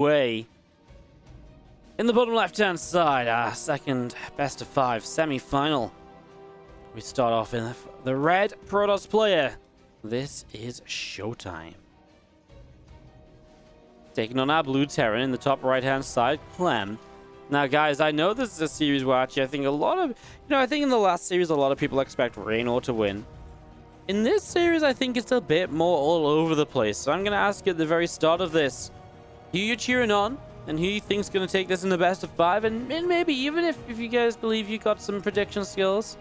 way. In the bottom left-hand side, our second best of 5 semi-final. We start off in the red Protoss player. This is ShoWTimE. Taking on our blue Terran in the top right-hand side, Clem. Now, guys, I know this is a series where actually I think a lot of... I think in the last series, a lot of people expect Raynor to win. In this series, I think it's a bit more all over the place. So I'm going to ask you at the very start of this, who you're cheering on, and who you think's going to take this in the best of 5, and maybe even if you guys believe you got some prediction skills,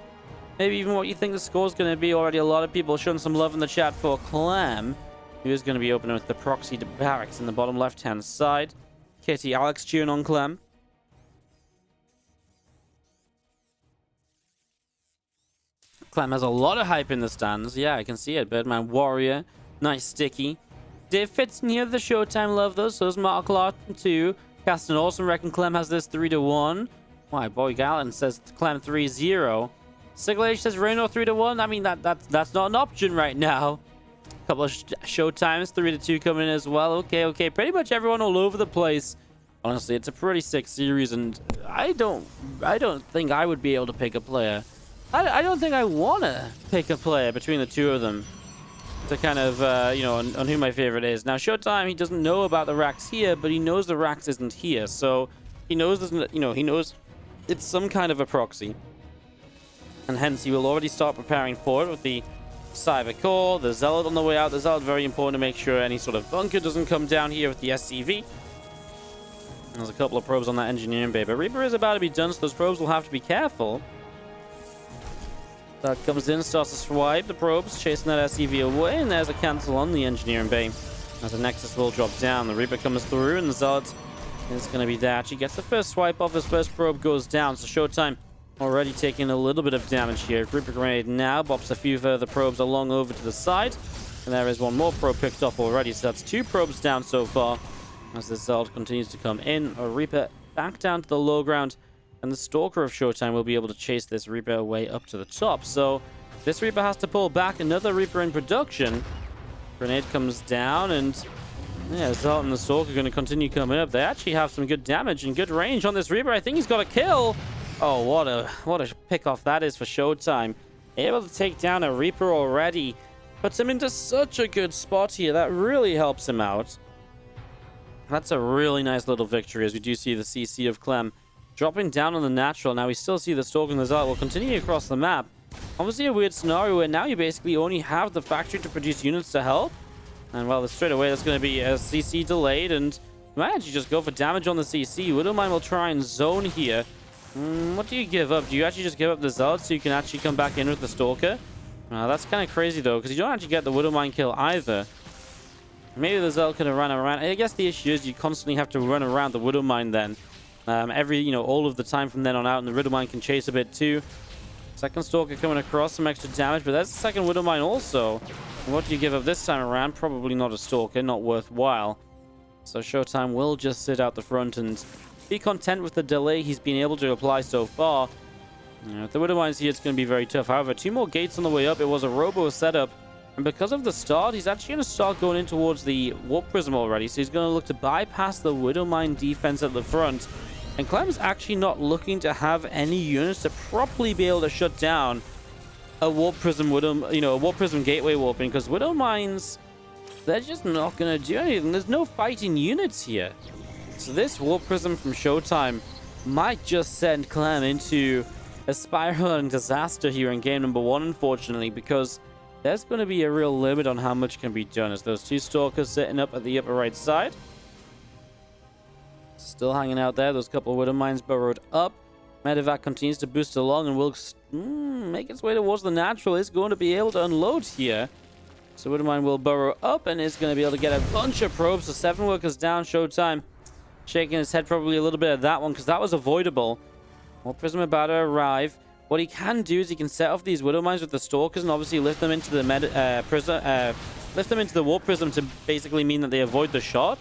maybe even what you think the score's going to be. Already a lot of people showing some love in the chat for Clem, who is going to be opening with the proxy to barracks in the bottom left-hand side. Kitty, Alex cheering on Clem. Clem has a lot of hype in the stands. Yeah, I can see it. Birdman Warrior. Nice sticky. Div fits near the ShoWTimE love, though. So is Mark Lawton, too. Casting Awesome reckon Clem has this 3-1. Why, Boy Gallen says Clem 3-0. Siglage says Raynor 3-1. I mean, that's not an option right now. A couple of ShoWTimEs, 3-2 coming in as well. Okay. Pretty much everyone all over the place. Honestly, it's a pretty sick series, and I don't think I would be able to pick a player. I don't think I want to pick a player between the two of them to kind of, on who my favorite is. Now, ShoWTimE, he doesn't know about the Rax here, but he knows the Rax isn't here. So he knows, he knows it's some kind of a proxy. And hence, he will already start preparing for it with the Cyber Core, the Zealot on the way out. The Zealot, very important to make sure any sort of bunker doesn't come down here with the SCV. There's a couple of probes on that engineering bay, but Reaper is about to be done, so those probes will have to be careful. That comes in, starts to swipe the probes, chasing that SCV away, and there's a cancel on the engineering bay. As the Nexus will drop down, the Reaper comes through, and the Zealot is going to be there. She gets the first swipe off, his first probe goes down, so ShoWTimE already taking a little bit of damage here. Reaper Grenade now bops a few further probes along over to the side, and there is one more probe picked off already, so that's 2 probes down so far. As the Zealot continues to come in, a Reaper back down to the low ground, and the Stalker of ShoWTimE will be able to chase this Reaper away up to the top. So this Reaper has to pull back. Another Reaper in production. Grenade comes down, and yeah, Zealot and the Stalker are going to continue coming up. They actually have some good damage and good range on this Reaper. I think he's got a kill. Oh, what a pick off that is for ShoWTimE. Able to take down a Reaper already. Puts him into such a good spot here. That really helps him out. That's a really nice little victory, as we do see the CC of Clem dropping down on the natural. Now we still see the Stalker and the Zealot will continue across the map. Obviously a weird scenario where now you basically only have the factory to produce units to help. And well, straight away that's going to be a CC delayed, and you might actually just go for damage on the CC. Widowmine will try and zone here. What do you give up? Do you actually just give up the Zealot so you can actually come back in with the Stalker? That's kind of crazy though, because you don't actually get the Widowmine kill either. Maybe the Zealot could have run around. I guess the issue is you constantly have to run around the Widowmine then. All of the time from then on out, and the Widowmine can chase a bit too. Second Stalker coming across, some extra damage, but there's the second Widowmine also. And what do you give up this time around? Probably not a Stalker, not worthwhile. So ShoWTimE will just sit out the front and be content with the delay he's been able to apply so far. If the Widowmine's here, it's going to be very tough. However, 2 more gates on the way up. It was a Robo setup. And because of the start, he's actually going to start going in towards the Warp Prism already. So he's going to look to bypass the Widowmine defense at the front. And Clem's actually not looking to have any units to properly be able to shut down a Warp Prism a Warp Prism gateway warping, because Widowmines, they're just not going to do anything. There's no fighting units here. So this Warp Prism from ShoWTimE might just send Clem into a spiraling disaster here in game number 1, unfortunately, because there's going to be a real limit on how much can be done as those 2 Stalkers sitting up at the upper right side. Still hanging out there. Those couple of Widowmines burrowed up. Medevac continues to boost along and will make its way towards the natural. Is going to be able to unload here. So Widowmine will burrow up and is going to be able to get a bunch of probes. So 7 workers down. ShoWTimE shaking his head probably a little bit of that one, because that was avoidable. More Prism about to arrive. What he can do is he can set off these Widowmines with the Stalkers and obviously lift them into the Warp Prism to basically mean that they avoid the shot.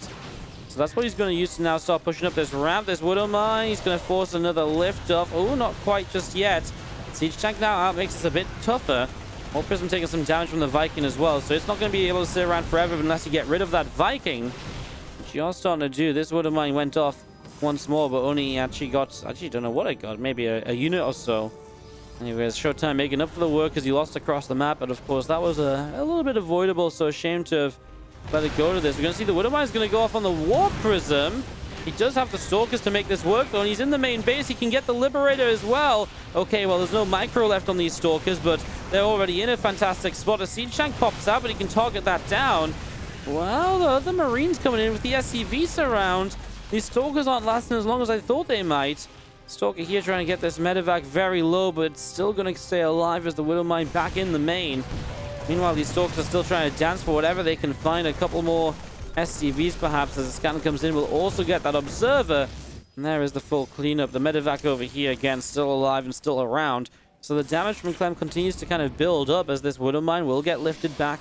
So that's what he's going to use to now start pushing up this ramp. This Widowmine, he's going to force another lift off. Oh, not quite just yet. Siege Tank now out makes this a bit tougher. Warp Prism taking some damage from the Viking as well, so it's not going to be able to sit around forever unless you get rid of that Viking. just starting to do. This Wood of Mine went off once more, but only actually got... Actually, don't know what I got. Maybe a unit or so. Anyways, ShoWTimE making up for the work as he lost across the map. But of course, that was a little bit avoidable. So a shame to have let it go to this. We're going to see the Wood of Mine is going to go off on the Warp Prism. He does have the Stalkers to make this work, though, and he's in the main base. He can get the Liberator as well. Okay, well, there's no micro left on these Stalkers, but they're already in a fantastic spot. A Siege Tank pops out, but he can target that down. Well, the other Marines coming in with the SCV surround. These Stalkers aren't lasting as long as I thought they might. Stalker here trying to get this medevac very low, but still going to stay alive as the Widow Mine back in the main. Meanwhile, these Stalkers are still trying to dance for whatever they can find. A couple more SCVs, perhaps, as the scan comes in. We'll also get that Observer. And there is the full cleanup. The medevac over here, again, still alive and still around. So the damage from Clem continues to kind of build up as this Widow Mine will get lifted back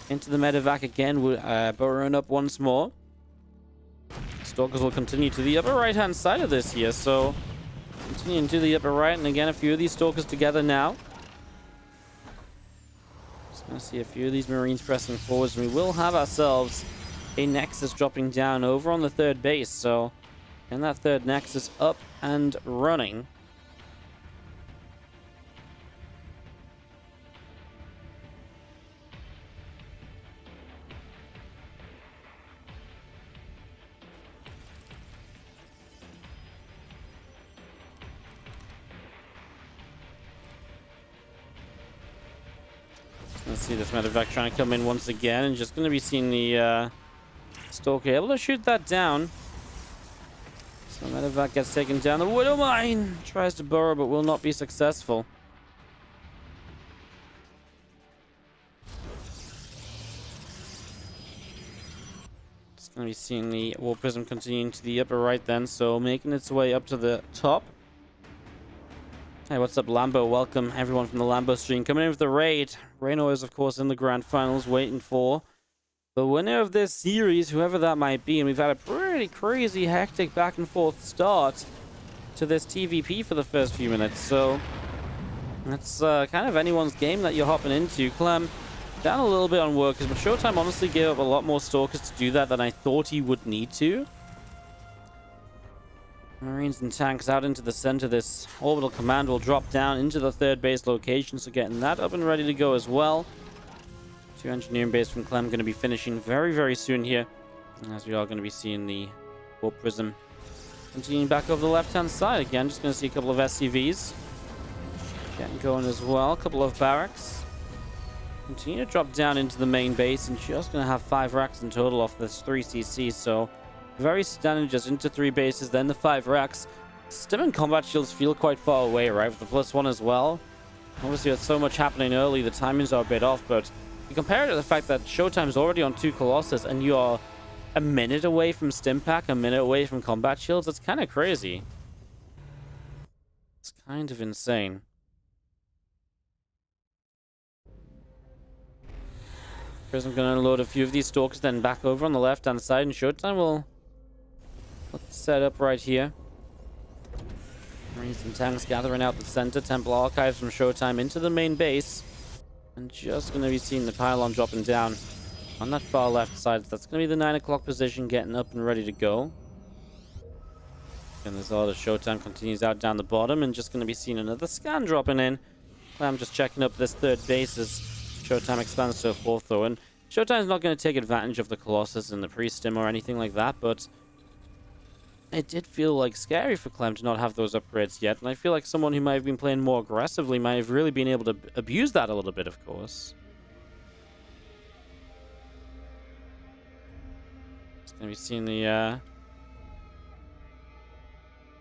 into the medevac again, burrowing up once more. Stalkers will continue to the upper right-hand side of this here, so continuing to the upper right, and again, a few of these Stalkers together now. Just going to see a few of these Marines pressing forwards, and we will have ourselves a Nexus dropping down over on the third base, so... And that third Nexus up and running. Let's see this medevac trying to come in once again, and just going to be seeing the Stalker able to shoot that down. So medevac gets taken down. The Widow Mine tries to burrow, but will not be successful. Just going to be seeing the War Prism continuing to the upper right then, so making its way up to the top. Hey, what's up, Lambo? Welcome, everyone from the Lambo stream. Coming in with the raid. Reno is, of course, in the grand finals, waiting for the winner of this series, whoever that might be. And we've had a pretty crazy, hectic back-and-forth start to this TVP for the first few minutes. So, it's kind of anyone's game that you're hopping into. Clem, down a little bit on workers, but ShoWTimE honestly gave up a lot more Stalkers to do that than I thought he would need to. Marines and tanks out into the center. This orbital command will drop down into the third base location, so getting that up and ready to go as well. 2 engineering base from Clem going to be finishing very, very soon here, as we are going to be seeing the Warp Prism continuing back over the left-hand side again. Just going to see a couple of SCVs getting going as well. A couple of barracks continue to drop down into the main base, and just going to have 5 racks in total off this 3cc. So very standard, just into 3 bases, then the 5 racks. Stim and combat shields feel quite far away, right? With the +1 as well. Obviously, with so much happening early, the timings are a bit off, but you compare it to the fact that ShoWTimE's already on 2 Colossus, and you are a minute away from Stim Pack, a minute away from combat shields. It's kind of crazy. It's kind of insane. Prism going to unload a few of these Stalkers, then back over on the left-hand side, and ShoWTimE will set up right here. Marines and tanks gathering out the center. Temple Archives from ShoWTimE into the main base. And just going to be seeing the pylon dropping down on that far left side. That's going to be the 9 o'clock position, getting up and ready to go. And there's all the ShoWTimE continues out down the bottom, and just going to be seeing another scan dropping in. I'm just checking up this third base as ShoWTimE expands so forth, though. And ShoWTimE's not going to take advantage of the Colossus and the pre-stim or anything like that, but it did feel like scary for Clem to not have those upgrades yet, and I feel like someone who might have been playing more aggressively might have really been able to abuse that a little bit, of course. Just going to be seeing the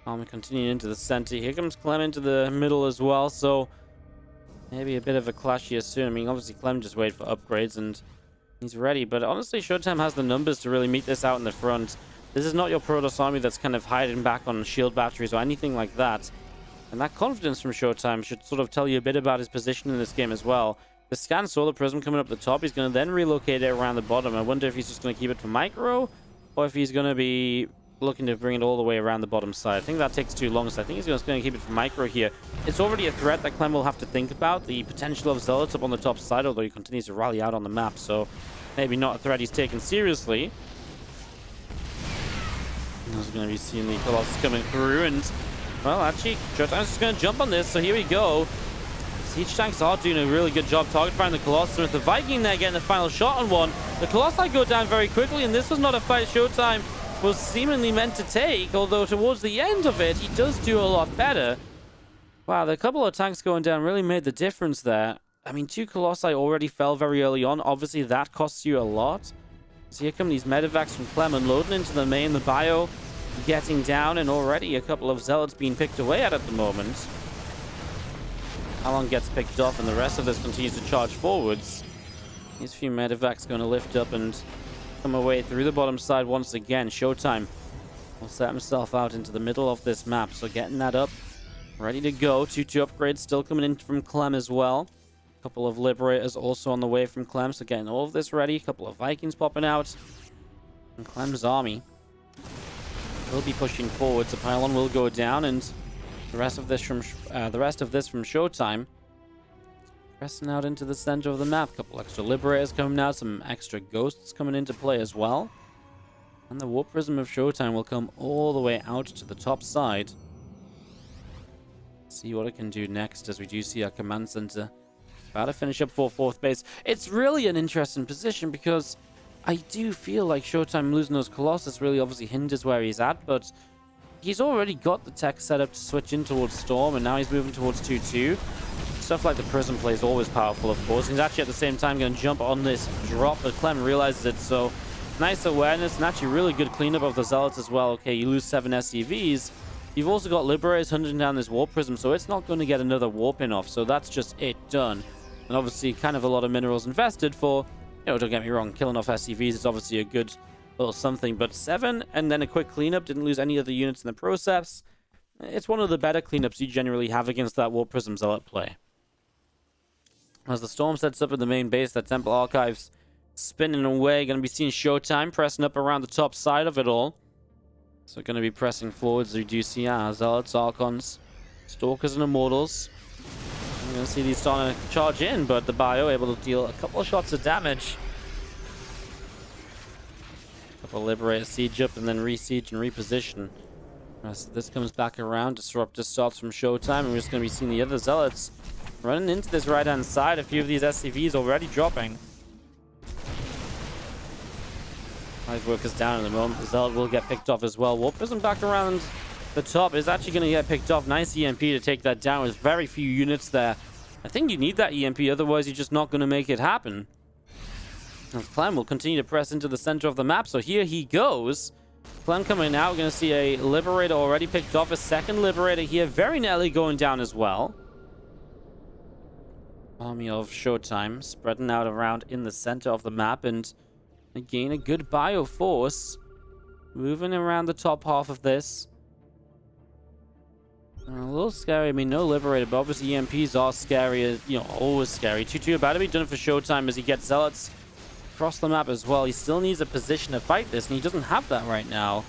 army continuing into the center. Here comes Clem into the middle as well, so maybe a bit of a clash here soon. I mean, obviously Clem just waited for upgrades and he's ready, but honestly ShoWTimE has the numbers to really meet this out in the front. This is not your Protoss army that's kind of hiding back on shield batteries or anything like that. And that confidence from ShoWTimE should sort of tell you a bit about his position in this game as well. The scan saw the Prism coming up the top. He's going to then relocate it around the bottom. I wonder if he's just going to keep it for micro, or if he's going to be looking to bring it all the way around the bottom side. I think that takes too long, so I think he's just going to keep it for micro here. It's already a threat that Clem will have to think about. The potential of Zealots up on the top side, although he continues to rally out on the map, so maybe not a threat he's taken seriously. There's going to be seeing the Colossus coming through, and well, actually, ShoWTime's just going to jump on this, so here we go. Siege tanks are doing a really good job target firing the Colossus, with the Viking there getting the final shot on one. The Colossi go down very quickly, and this was not a fight ShoWTime was seemingly meant to take, although towards the end of it, he does do a lot better. Wow, the couple of tanks going down really made the difference there. I mean, 2 Colossi already fell very early on. Obviously, that costs you a lot. So here come these medevacs from Clem unloading into the main, the bio getting down, and already a couple of Zealots being picked away at the moment. Alon gets picked off, and the rest of this continues to charge forwards. These few medevacs going to lift up and come away through the bottom side once again. ShoWTime will set himself out into the middle of this map, so getting that up, ready to go. 2-2 upgrades still coming in from Clem as well. A couple of Liberators also on the way from Clem, so getting all of this ready. A couple of Vikings popping out. And Clem's army will be pushing forward, so pylon will go down, and the rest of this from ShoWTime pressing out into the center of the map. A couple extra Liberators coming out, some extra Ghosts coming into play as well. And the Warp Prism of ShoWTime will come all the way out to the top side. See what it can do next, as we do see our command center about to finish up for 4th base. It's really an interesting position, because I do feel like ShoWTime losing those Colossus really obviously hinders where he's at, but he's already got the tech set up to switch in towards Storm, and now he's moving towards 2-2. Stuff like the Prism play is always powerful, of course. He's actually at the same time going to jump on this drop, but Clem realizes it, so nice awareness, and actually really good cleanup of the Zealots as well. Okay, you lose 7 SCVs. You've also got Liberators hunting down this Warp Prism, so it's not going to get another Warp in off, so that's just it done. And obviously kind of a lot of minerals invested for, you know, don't get me wrong, killing off SCVs is obviously a good little something, but 7 and then a quick cleanup, didn't lose any other units in the process. It's one of the better cleanups you generally have against that Warp Prism Zealot play. As the Storm sets up in the main base, that Temple Archives spinning away, going to be seeing ShoWTime pressing up around the top side of it all. So going to be pressing forwards, as we do see Zealots, Archons, Stalkers, and Immortals. We're going to see these starting to charge in, but the bio able to deal a couple of shots of damage. A couple of Liberators siege up and then re-siege and reposition. As this comes back around, Disruptor starts from ShoWTime, and we're just going to be seeing the other Zealots running into this right-hand side. A few of these SCVs already dropping. Hive Workers down in the moment. The Zealot will get picked off as well. Warp Prism back around the top is actually going to get picked off. Nice EMP to take that down with very few units there. I think you need that EMP, otherwise you're just not going to make it happen. And Clem will continue to press into the center of the map, so here he goes. Clem coming out. We're going to see a Liberator already picked off. A second Liberator here. Very nearly going down as well. Army of ShoWTime spreading out around in the center of the map, and again a good bio force moving around the top half of this. A little scary. I mean, no Liberator, but obviously EMPs are scary, you know, always scary. 2-2 about to be done for ShoWTime as he gets Zealots across the map as well. He still needs a position to fight this, and he doesn't have that right now.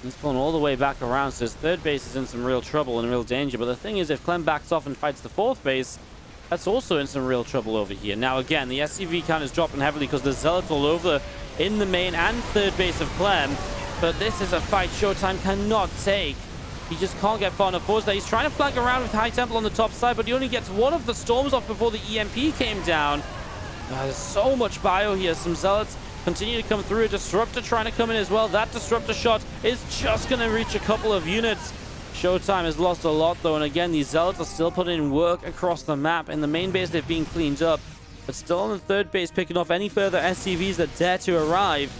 He's pulling all the way back around, so his 3rd base is in some real trouble and real danger. But the thing is, if Clem backs off and fights the 4th base, that's also in some real trouble over here. Now, again, the SCV count is dropping heavily because there's Zealots all over in the main and 3rd base of Clem. But this is a fight ShoWTime cannot take. He just can't get far enough forward there. He's trying to flank around with High Temple on the top side, but he only gets one of the Storms off before the EMP came down. There's so much bio here. Some Zealots continue to come through. A Disruptor trying to come in as well. That Disruptor shot is just going to reach a couple of units. ShoWTime has lost a lot, though, and again, these Zealots are still putting in work across the map. In the main base, they've been cleaned up, but still on the 3rd base, picking off any further SCVs that dare to arrive.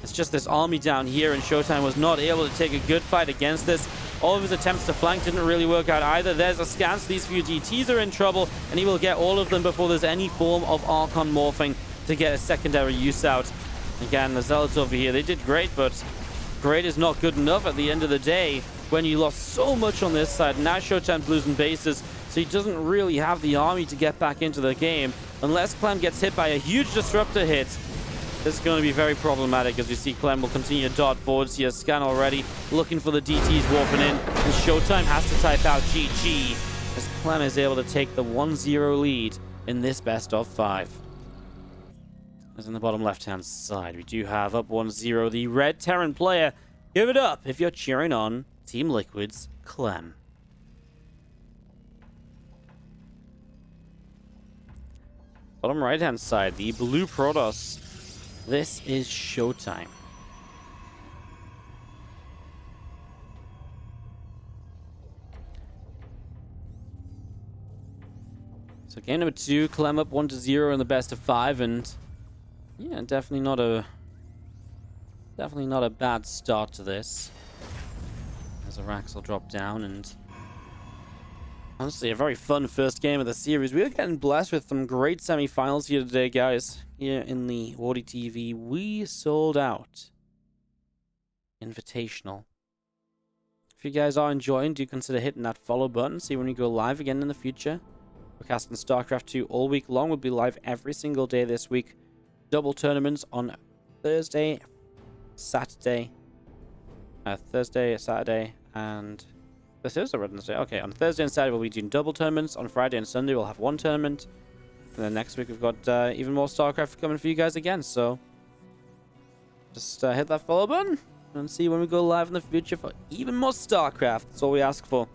It's just this army down here, and ShoWTime was not able to take a good fight against this. All of his attempts to flank didn't really work out either. There's a scans. These few DTs are in trouble, and he will get all of them before there's any form of Archon morphing to get a secondary use out. Again, the Zealots over here, they did great, but great is not good enough at the end of the day when you lost so much on this side. Now ShoWTime's losing bases, so he doesn't really have the army to get back into the game. Unless Clem gets hit by a huge Disruptor hit, this is going to be very problematic, as we see Clem will continue to dart forwards. He has scan already, looking for the DTs warping in, and ShoWTime has to type out GG, as Clem is able to take the 1-0 lead in this best of 5. As in the bottom left-hand side, we do have up 1-0 the red Terran player, Give it up if you're cheering on Team Liquid's Clem. Bottom right-hand side, the blue Protoss. This is ShoWTimE. So game number 2, Clem up 1-0 in the best of 5, and yeah, definitely not a bad start to this. As a Raxel drop down, and honestly, a very fun first game of the series. We are getting blessed with some great semi-finals here today, guys. Here in the WardiTV, we sold out. Invitational. If you guys are enjoying, do consider hitting that follow button. See when we go live again in the future. We're casting StarCraft 2 all week long. We'll be live every single day this week. Double tournaments on Thursday, Saturday, and this is a Wednesday. Okay, on Thursday and Saturday we'll be doing double tournaments. On Friday and Sunday we'll have one tournament. And then next week we've got even more StarCraft coming for you guys again. So just hit that follow button and see when we go live in the future for even more StarCraft. That's all we ask for.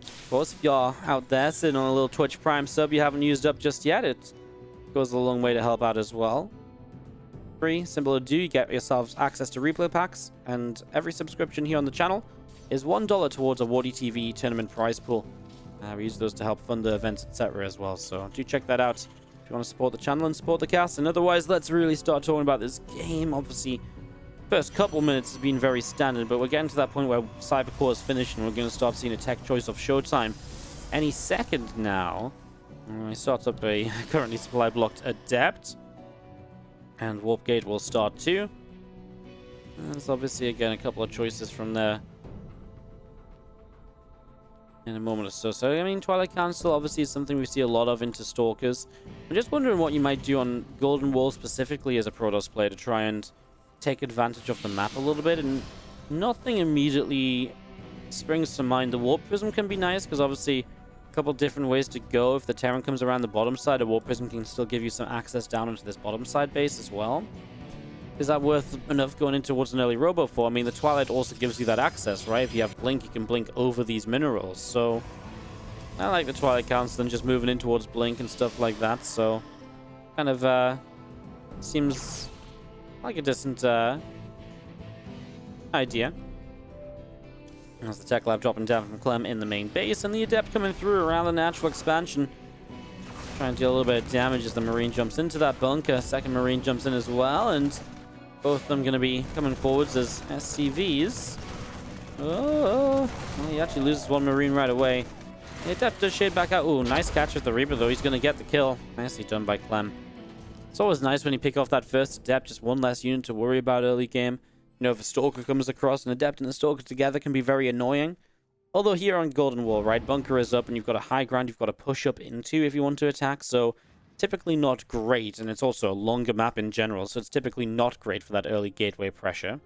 Of course, if you're out there sitting on a little Twitch Prime sub you haven't used up just yet, it goes a long way to help out as well. Free, simple to do. You get yourselves access to replay packs, and every subscription here on the channel is $1 towards a WardiTV tournament prize pool. We use those to help fund the events, etc. as well. So do check that out if you want to support the channel and support the cast. And otherwise, let's really start talking about this game. Obviously, first couple minutes has been very standard, but we're getting to that point where Cybercore is finished and we're going to start seeing a tech choice of ShoWTimE any second now. He starts up a currently supply blocked Adept, and Warp Gate will start too. There's obviously again a couple of choices from there in a moment or so. So I mean, Twilight Council obviously is something we see a lot of into Stalkers. I'm just wondering what you might do on Golden Wall specifically as a Protoss player to try and take advantage of the map a little bit, and nothing immediately springs to mind. The Warp Prism can be nice because obviously a couple different ways to go. If the Terran comes around the bottom side, a Warp Prism can still give you some access down into this bottom side base as well. Is that worth enough going in towards an early robo for? I mean, the Twilight also gives you that access, right? If you have Blink, you can blink over these minerals. So I like the Twilight Council and just moving in towards Blink and stuff like that. So kind of seems like a decent idea. As the Tech Lab dropping down from Clem in the main base, and the Adept coming through around the natural expansion. Trying to deal a little bit of damage as the Marine jumps into that bunker. Second Marine jumps in as well, and both of them going to be coming forwards as SCVs. Oh, well, he actually loses one Marine right away. The Adept does shade back out. Ooh, nice catch with the Reaper, though. He's going to get the kill. Nicely done by Clem. It's always nice when you pick off that first Adept, just one less unit to worry about early game. You know, if a Stalker comes across, an Adept and a Stalker together can be very annoying. Although here on Golden Wall, right, bunker is up and you've got a high ground you've got to push up into if you want to attack, so typically not great, and it's also a longer map in general, so it's typically not great for that early gateway pressure.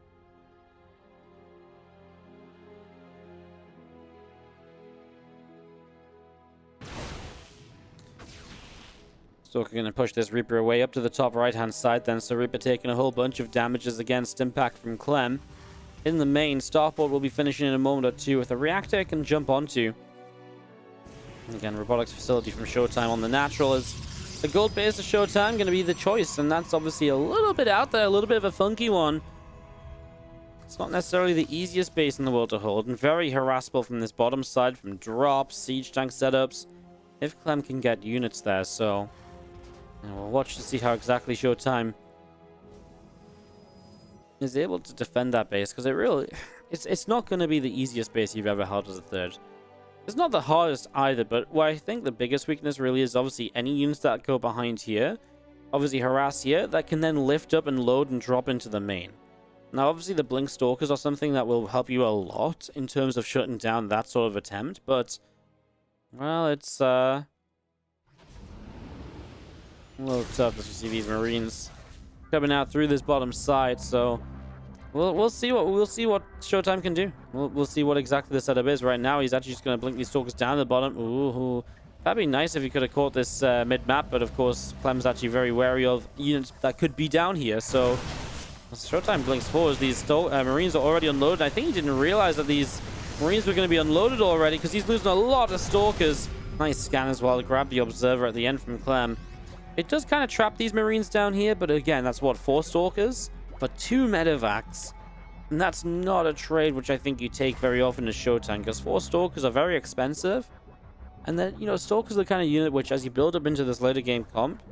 Stalker going to push this Reaper away up to the top right-hand side then, so Reaper taking a whole bunch of damages against impact from Clem. In the main, Starport will be finishing in a moment or two with a reactor it can jump onto. And again, robotics facility from ShoWTimE on the natural is the gold base of ShoWTimE going to be the choice, and that's obviously a little bit out there, a little bit of a funky one. It's not necessarily the easiest base in the world to hold, and very harassable from this bottom side, from drops, siege tank setups, if Clem can get units there, so and we'll watch to see how exactly ShoWTimE is able to defend that base, because it's not going to be the easiest base you've ever held as a third. It's not the hardest either, but what I think the biggest weakness really is obviously any units that go behind here, obviously harass here, that can then lift up and load and drop into the main. Now obviously the Blink Stalkers are something that will help you a lot in terms of shutting down that sort of attempt, but well, it's a little tough as we see these Marines coming out through this bottom side, so we'll see what ShoWTimE can do. We'll see what exactly the setup is. Right now, he's actually just going to blink these Stalkers down to the bottom. Ooh, that'd be nice if he could have caught this mid-map, but of course, Clem's actually very wary of units that could be down here. So As ShoWTimE blinks forward, these Marines are already unloaded. I think he didn't realize that these Marines were going to be unloaded already because he's losing a lot of Stalkers. Nice scan as well. Grab the Observer at the end from Clem. It does kind of trap these Marines down here, but again, that's what, 4 Stalkers? But 2 Medevacs. And that's not a trade which I think you take very often as ShoWTimE, because 4 Stalkers are very expensive. And then, you know, Stalkers are the kind of unit which, as you build up into this later game comp,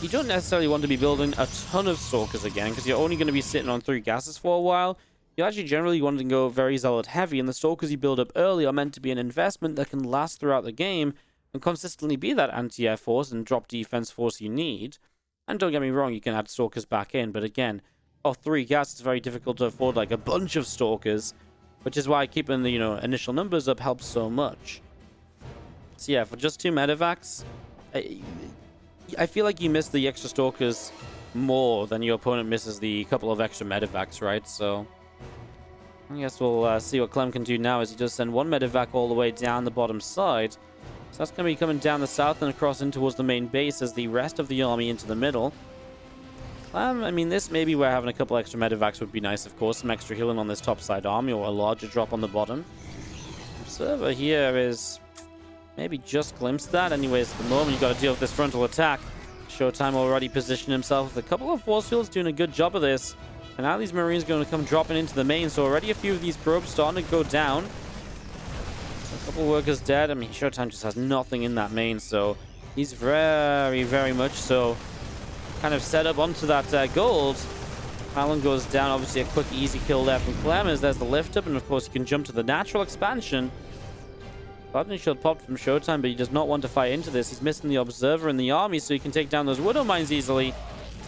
you don't necessarily want to be building a ton of Stalkers again, because you're only going to be sitting on 3 gases for a while. You actually generally want to go very Zealot heavy, and the Stalkers you build up early are meant to be an investment that can last throughout the game and consistently be that anti-air force and drop defense force you need. And don't get me wrong, you can add Stalkers back in, but again, off 3 gas, it's very difficult to afford like a bunch of Stalkers, which is why keeping the, you know, initial numbers up helps so much. So yeah, for just 2 Medevacs, I feel like you miss the extra Stalkers more than your opponent misses the couple of extra Medevacs, right? So I guess we'll see what Clem can do now as he does send 1 Medevac all the way down the bottom side. So that's going to be coming down the south and across in towards the main base as the rest of the army into the middle. I mean, this maybe where having a couple extra Medevacs would be nice, of course. Some extra healing on this top side army or a larger drop on the bottom. Observer here is maybe just glimpsed that. Anyways, at the moment, you've got to deal with this frontal attack. ShoWTimE already positioned himself with a couple of force fields, doing a good job of this. And now these Marines are going to come dropping into the main. So already a few of these probes starting to go down. A couple workers dead. I mean, ShoWTimE just has nothing in that main. So he's very, very much so kind of set up onto that gold. Alan goes down. Obviously, a quick, easy kill there from Clem as there's the lift up. And of course, you can jump to the natural expansion. Botany shield popped from ShoWTimE, but he does not want to fight into this. He's missing the Observer in the army, so he can take down those Widow Mines easily.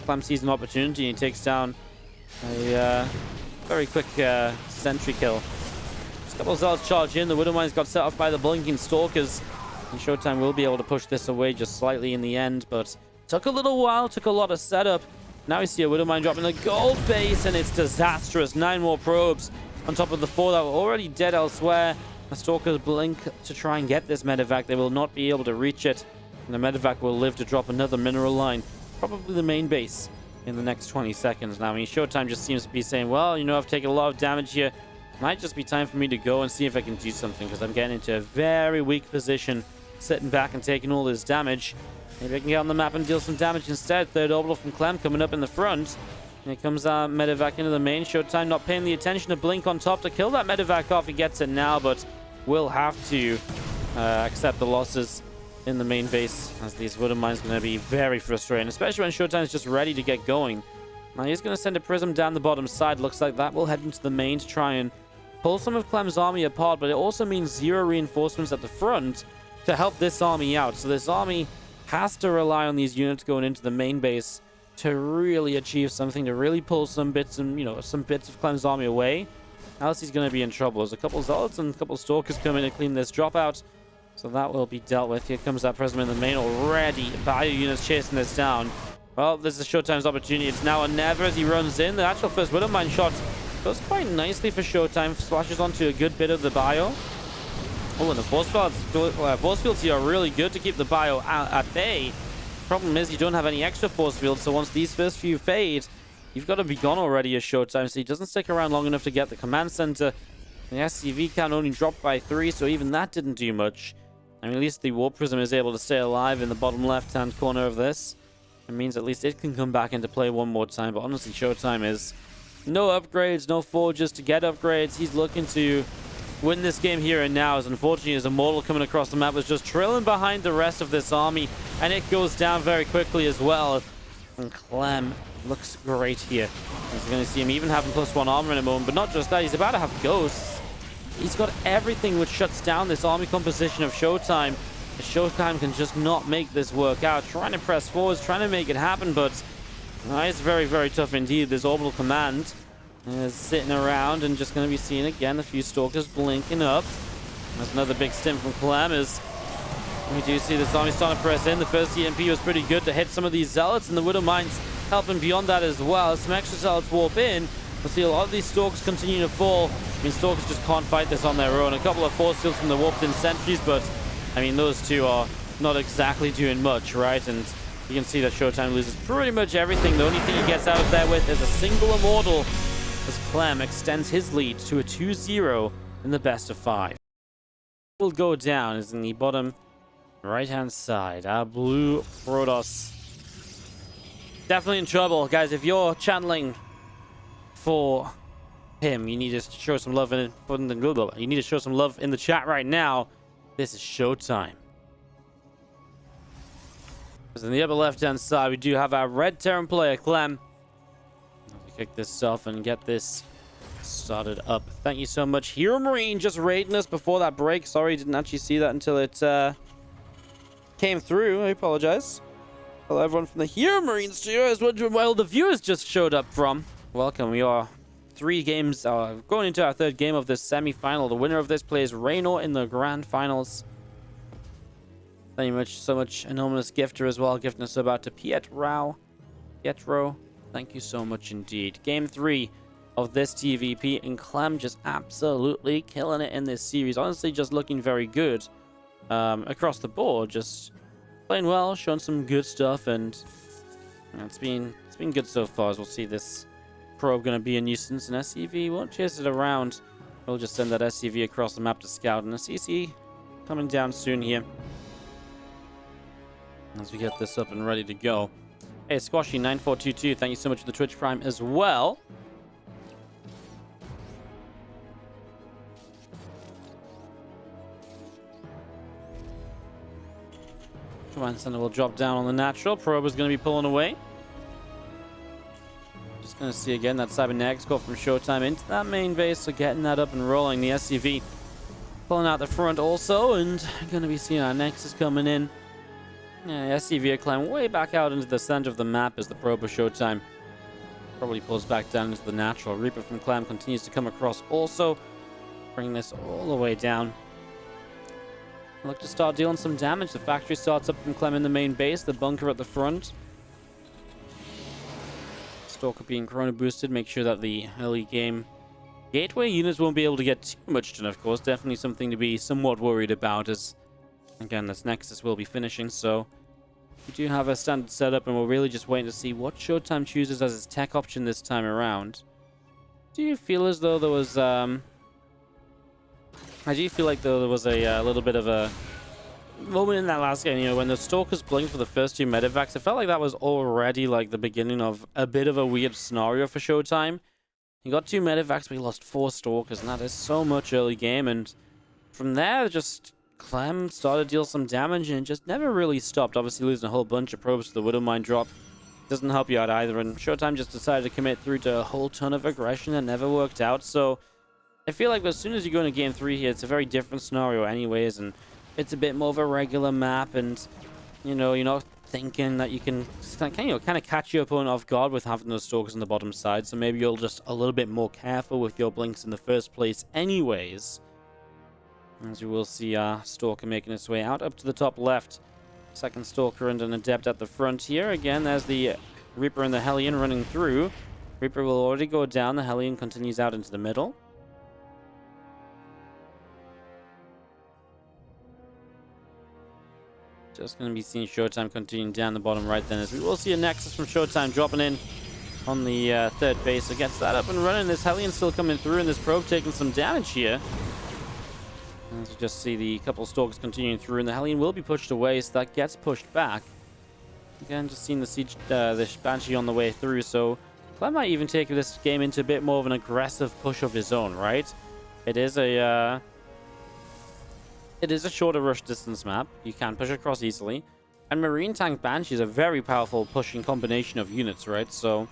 Clem sees an opportunity and he takes down a very quick sentry kill. Just a couple of Zealots charge in. The Widow Mines got set off by the blinking Stalkers. And ShoWTimE will be able to push this away just slightly in the end, but took a little while, took a lot of setup. Now we see a Widow Mine dropping the gold base, and it's disastrous. 9 more probes on top of the 4 that were already dead elsewhere. The Stalkers blink to try and get this Medevac. They will not be able to reach it. And the Medevac will live to drop another mineral line. Probably the main base in the next 20 seconds. Now, I mean, ShoWTimE just seems to be saying, well, you know, I've taken a lot of damage here. Might just be time for me to go and see if I can do something, because I'm getting into a very weak position, sitting back and taking all this damage. Maybe I can get on the map and deal some damage instead. Third orbital from Clem coming up in the front. Here comes our Medevac into the main. ShoWTimE not paying the attention to blink on top to kill that Medevac off. He gets it now, but will have to accept the losses in the main base, as these Widow Mines are going to be very frustrating, especially when ShoWTimE is just ready to get going. Now he's going to send a Prism down the bottom side. Looks like that will head into the main to try and pull some of Clem's army apart, but it also means 0 reinforcements at the front to help this army out. So this army has to rely on these units going into the main base to really achieve something, to really pull some bits and, you know, some bits of Clem's army away. Else he's going to be in trouble. There's a couple of Zealots and a couple of Stalkers coming to clean this dropout. So that will be dealt with. Here comes that Prism in the main already. Bio units chasing this down. Well, this is ShoWTimE's opportunity. It's now or never as he runs in. The actual first Widow Mine shot goes quite nicely for ShoWTimE. Splashes onto a good bit of the bio. Oh, and the force fields here are really good to keep the bio at bay. Problem is you don't have any extra force fields, so once these first few fade, you've got to be gone already as ShoWTimE, so he doesn't stick around long enough to get the command center. The SCV count only dropped by 3, so even that didn't do much. I mean, at least the Warp Prism is able to stay alive in the bottom left-hand corner of this. It means at least it can come back into play one more time, but honestly, ShoWTimE is no upgrades, no forges to get upgrades. He's looking to win this game here and now, as unfortunately as Immortal coming across the map was just trailing behind the rest of this army, and it goes down very quickly as well. And Clem looks great here. He's going to see him even having +1 armor in a moment, but not just that, he's about to have ghosts. He's got everything which shuts down this army composition of ShoWTimE. ShoWTimE can just not make this work out. Trying to press forwards, trying to make it happen, but it's very, very tough indeed. This orbital command is sitting around and just going to be seeing again a few Stalkers blinking up. There's another big stim from Clem as we do see this army starting to press in. The first EMP was pretty good to hit some of these Zealots, and the Widow Mines helping beyond that as well. Some extra Zealots warp in. We'll see a lot of these Stalkers continue to fall. I mean, Stalkers just can't fight this on their own. A couple of force fields from the warped in sentries, but I mean, those two are not exactly doing much, right? And You can see that ShoWTimE loses pretty much everything. The only thing he gets out of there with is a single immortal, as Clem extends his lead to a 2-0 in the best of 5. Will go down is in the bottom right-hand side. Our blue Protoss definitely in trouble. Guys, if you're channeling for him, you need to show some love in you need to show some love in the chat right now. This is ShoWTimE. Because in the upper left-hand side, we do have our red Terran player, Clem. Let's kick this off and get this started up. Thank you so much. Hero Marine just raiding us before that break. Sorry, didn't actually see that until it came through. I apologize. Hello, everyone from the Hero Marine studio. I was wondering where all the viewers just showed up from. Welcome. We are 3 games, going into our 3rd game of this semi-final. The winner of this plays Raynor in the grand finals. Thank you so much, Anonymous Gifter as well, gifting us about to Pietro. Thank you so much indeed. Game 3 of this TVP, and Clem just absolutely killing it in this series. Honestly, just looking very good across the board. Just playing well, showing some good stuff, and it's been good so far. As we'll see, this probe going to be a nuisance, and SCV won't chase it around. We'll just send that SCV across the map to scout, and a CC coming down soon here as we get this up and ready to go. Hey, Squashy9422, thank you so much for the Twitch Prime as well. Command Center will drop down on the natural. Probe is going to be pulling away. Just going to see again that Cybernetics go from ShoWTimE into that main base, so getting that up and rolling. The SCV pulling out the front also, and going to be seeing our Nexus coming in. Yeah, SCV climb way back out into the center of the map as the probe of ShoWTimE probably pulls back down into the natural. Reaper from Clem continues to come across also, bringing this all the way down. Look to start dealing some damage. The factory starts up from Clem in the main base, the bunker at the front. Stalker being chrono boosted, make sure that the early game gateway units won't be able to get too much done, of course. Definitely something to be somewhat worried about, as again, this Nexus will be finishing, so we do have a standard setup, and we're really just waiting to see what ShoWTimE chooses as its tech option this time around. Do you feel as though there was, I do feel like though there was a little bit of a moment in that last game, you know, when the Stalkers blinked for the first 2 medivacs. I felt like that was already like the beginning of a bit of a weird scenario for ShoWTimE. He got 2 medivacs, but he lost 4 Stalkers, and that is so much early game, and from there, just Clem started to deal some damage, and it just never really stopped. Obviously, losing a whole bunch of probes to the Widow Mine drop doesn't help you out either, and ShoWTimE just decided to commit through to a whole ton of aggression that never worked out. So I feel like as soon as you go into game 3 here, it's a very different scenario anyways, and it's a bit more of a regular map, and you know, you're not thinking that you can kind of catch your opponent off guard with having those Stalkers on the bottom side, so maybe you're just a little bit more careful with your blinks in the first place anyways. As you will see, Stalker making its way out up to the top left. Second Stalker and an Adept at the front here. Again, there's the Reaper and the Hellion running through. Reaper will already go down. The Hellion continues out into the middle. Just going to be seeing ShoWTimE continuing down the bottom right then, as we will see a Nexus from ShoWTimE dropping in on the 3rd base. So gets that up and running. This Hellion still coming through, and this probe taking some damage here. As you just see the couple Stalkers continuing through, and the Hellion will be pushed away, so that gets pushed back. Again, just seeing the siege, the Banshee on the way through, so Clem might even take this game into a bit more of an aggressive push of his own, right? It is a shorter rush distance map. You can push across easily, and Marine Tank Banshee is a very powerful pushing combination of units, right? So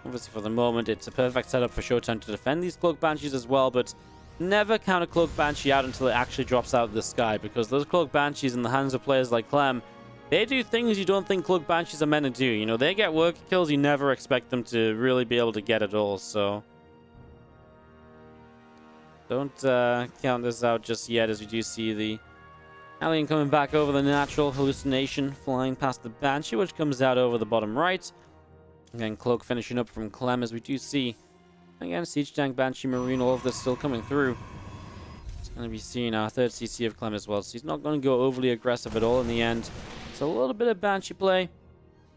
obviously for the moment, it's a perfect setup for ShoWTimE to defend these Cloak Banshees as well, but never count a Cloak Banshee out until it actually drops out of the sky, because those Cloak Banshees in the hands of players like Clem, they do things you don't think Cloak Banshees are meant to do. You know, they get work kills you never expect them to really be able to get at all, so don't count this out just yet, as we do see the Alien coming back over the natural hallucination, flying past the Banshee, which comes out over the bottom right. Again, Cloak finishing up from Clem, as we do see again, Siege Tank, Banshee, Marine, all of this still coming through. It's going to be seeing our 3rd CC of Clem as well, so he's not going to go overly aggressive at all in the end. So a little bit of Banshee play.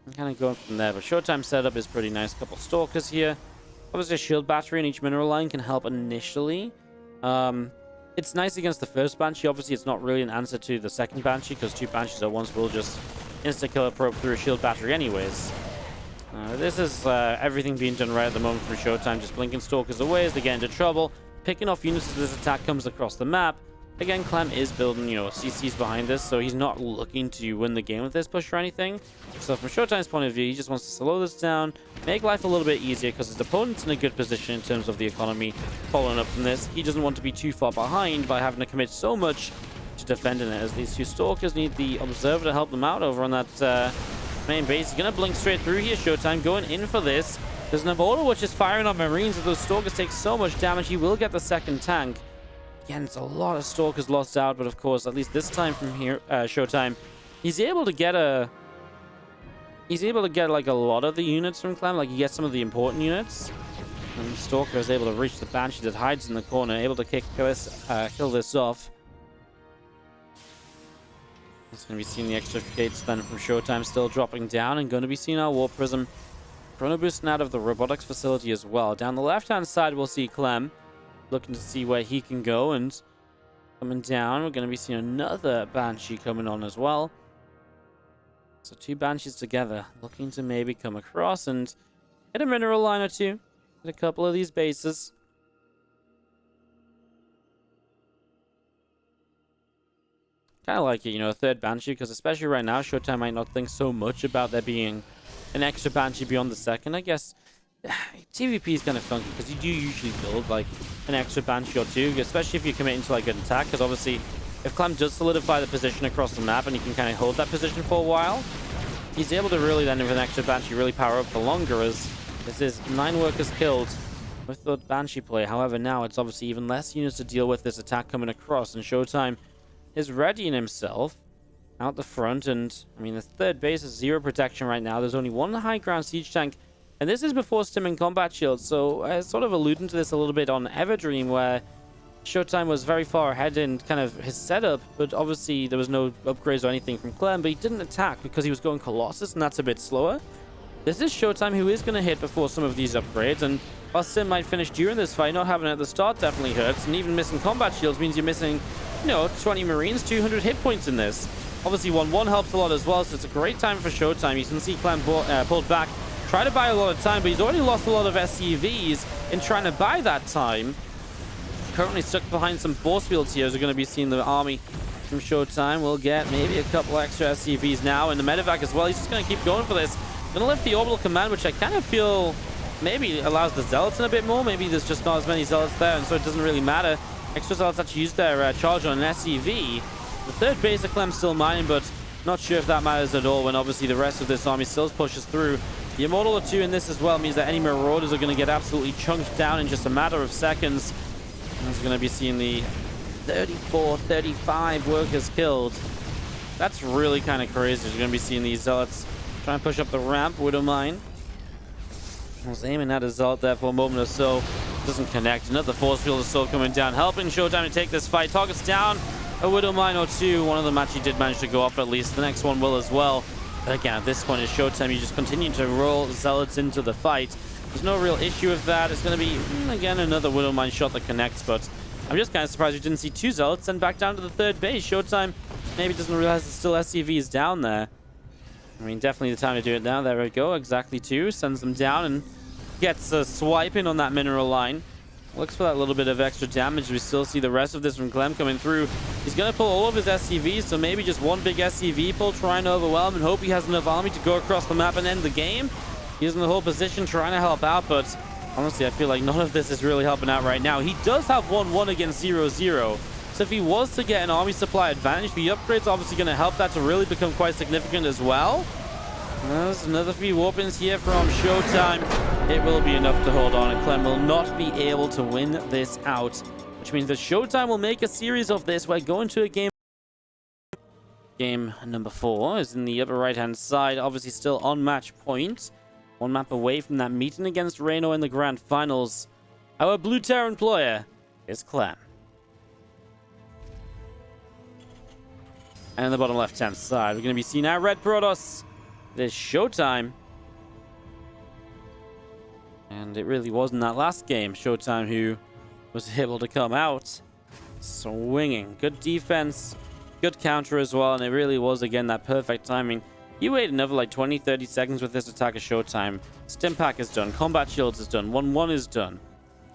I'm kind of going from there. But ShoWTimE setup is pretty nice. Couple Stalkers here. Obviously, a shield battery in each mineral line can help initially. It's nice against the first Banshee. Obviously, it's not really an answer to the second Banshee, because 2 Banshees at once will just insta-kill a probe through a shield battery anyways. This is everything being done right at the moment through ShoWTimE. Just blinking Stalkers away as they get into trouble. Picking off units as this attack comes across the map. Again, Clem is building, CCs behind this, so he's not looking to win the game with this push or anything. So from ShoWTimE's point of view, he just wants to slow this down, make life a little bit easier, because his opponent's in a good position in terms of the economy following up from this. He doesn't want to be too far behind by having to commit so much to defending it, as these 2 Stalkers need the Observer to help them out over on that main base. He's going to blink straight through here. ShoWTimE going in for this. There's an Immortal which is firing on Marines. If those Stalkers take so much damage, he will get the second tank. Again, it's a lot of Stalkers lost out, but of course, at least this time from here, ShoWTimE, he's able to get like a lot of the units from Clem. Like, he gets some of the important units. And Stalker is able to reach the Banshee that hides in the corner, able to kill this off. It's going to be seeing the extra gates then from ShoWTimE still dropping down, and going to be seeing our Warp Prism Chrono boosting out of the robotics facility as well. Down the left-hand side, we'll see Clem looking to see where he can go, and coming down, we're going to be seeing another Banshee coming on as well. So 2 Banshees together, looking to maybe come across and hit a mineral line or 2. Hit a couple of these bases. Kind of like it, a 3rd Banshee, because especially right now, ShoWTimE might not think so much about there being an extra Banshee beyond the 2nd. I guess TVP is kind of funky, because you do usually build like an extra Banshee or 2, especially if you're committing to like an attack, because obviously if Clem does solidify the position across the map and he can kind of hold that position for a while, he's able to really then with an extra Banshee really power up for longer, as this is 9 workers killed with the Banshee play. However, now it's obviously even less units to deal with this attack coming across, and ShoWTimE is readying himself out the front. And I mean, the 3rd base is 0 protection right now. There's only 1 high ground siege tank, and this is before stimming combat shields. So sort of alluding to this a little bit on Everdream, where ShoWTimE was very far ahead in kind of his setup, but obviously there was no upgrades or anything from Clem, but he didn't attack because he was going Colossus, and that's a bit slower. This is ShoWTimE who is going to hit before some of these upgrades, and while Sim might finish during this fight, not having it at the start definitely hurts, and even missing combat shields means you're missing, 20 Marines, 200 hit points in this. Obviously 1-1 helps a lot as well, so it's a great time for ShoWTimE. You can see Clem pulled back, try to buy a lot of time, but he's already lost a lot of SCVs in trying to buy that time. Currently stuck behind some force fields here, as we're going to be seeing the army from ShoWTimE. We'll get maybe a couple extra SCVs now, and the medevac as well. He's just going to keep going for this. Going to lift the orbital command, which I kind of feel maybe allows the zealots in a bit more. Maybe there's just not as many zealots there, and so it doesn't really matter. Extra zealots actually use their charge on an SCV. The 3rd base of Clem's still mining, but not sure if that matters at all when obviously the rest of this army still pushes through. The Immortal or 2 in this as well means that any Marauders are going to get absolutely chunked down in just a matter of seconds. And he's going to be seeing the 34, 35 workers killed. That's really kind of crazy. We're going to be seeing these zealots try and push up the ramp. Widow Mine was aiming at a zealot there for a moment or so. Doesn't connect. Another force field is still coming down, helping ShoWTimE to take this fight. Targets down a Widow Mine or 2. One of them actually did manage to go off at least. The next one will as well. But again, at this point, it's ShoWTimE. You just continue to roll zealots into the fight. There's no real issue with that. It's going to be, again, another Widow Mine shot that connects, but I'm just kind of surprised we didn't see 2 zealots sent back down to the 3rd base. ShoWTimE maybe doesn't realize there's still SCVs down there. I mean, definitely the time to do it now. There we go. Exactly 2. Sends them down and gets a swipe in on that mineral line. Looks for that little bit of extra damage. We still see the rest of this from Clem coming through. He's going to pull all of his SCVs, so maybe just one big SCV pull, trying to overwhelm and hope he has enough army to go across the map and end the game. He's in the whole position trying to help out, but honestly, I feel like none of this is really helping out right now. He does have 1-1 against 0-0. So if he was to get an army supply advantage, the upgrade's obviously going to help that to really become quite significant as well. There's another few warpings here from ShoWTimE. It will be enough to hold on, and Clem will not be able to win this out, which means that ShoWTimE will make a series of this. We're going to a game. Game number 4 is in the upper right-hand side, obviously still on match point. 1 map away from that meeting against Reno in the grand finals. Our Blue Terror employer is Clem. And in the bottom left-hand side, we're going to be seeing our red Protoss. There's ShoWTimE. And it really wasn't that last game, ShoWTimE, who was able to come out swinging. Good defense, good counter as well, and it really was, again, that perfect timing. You wait another like 20-30 seconds with this attack of ShoWTimE. Stim Pack is done, Combat Shields is done, 1-1 is done.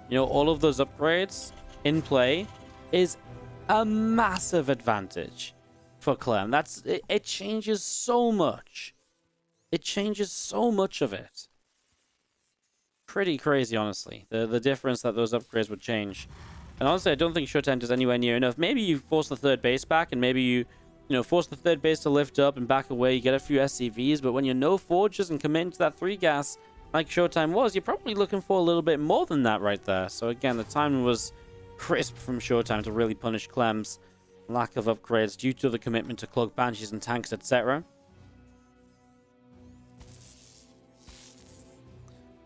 You know, all of those upgrades in play is a massive advantage for Clem. It changes so much. It changes so much of it. Pretty crazy, honestly. The difference that those upgrades would change. And honestly, I don't think ShoWTimE does anywhere near enough. Maybe you force the third base back, and maybe you force the third base to lift up and back away. You get a few SCVs, but when you're no forges and commit into that 3-gas like ShoWTimE was, you're probably looking for a little bit more than that right there. So again, the timing was crisp from ShoWTimE to really punish Clem's lack of upgrades due to the commitment to cloak banshees and tanks, etc.